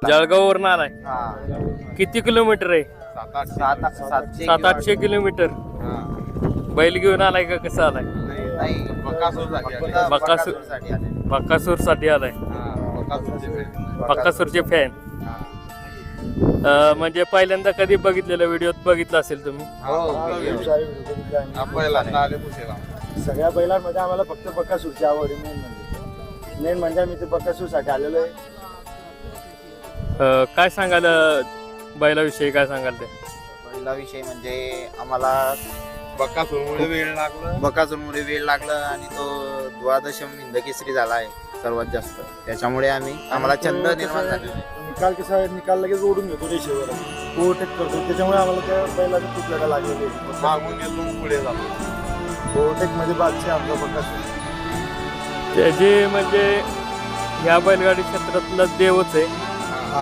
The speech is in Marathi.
जळगाववरून आलाय. हा किती किलोमीटर आहे? 700-800 किलोमीटर. बैल घेऊन आलाय का कसं आलाय? नाही बकासूर साठी आलाय. बकासूरचे फॅन. म्हणजे पहिल्यांदा कधी बघितलेलं व्हिडिओत बघितलं असेल तुम्ही? सगळ्या बैलांमध्ये आम्हाला फक्त बकासूरची आवड आहे. मेन म्हणजे आम्ही ते बकासूरसाठी आलेलो आहे. काय सांगाल बैलाविषयी, काय सांगाल ते? बैलाविषयी म्हणजे आम्हाला बकासूरमुळे वेळ लागला आणि तो द्वादशम हिंदकेसरी झाला आहे सर्वात जास्त. त्याच्यामुळे आम्हाला छंद निर्माण झाला. निकाल कसा आहे, निकाल लगेच ओढून घेतो रेषेवर, ओव्हरटेक करतो. त्याच्यामुळे आम्हाला त्या बैलाचं खूप लढा लागलेली आहे. मागून येतो पुढे जातो. ओव्हरटेक मध्ये बादशाह आमचा बकासूर. त्याचे म्हणजे या बैलगाडी क्षेत्रातलं देवच आहे.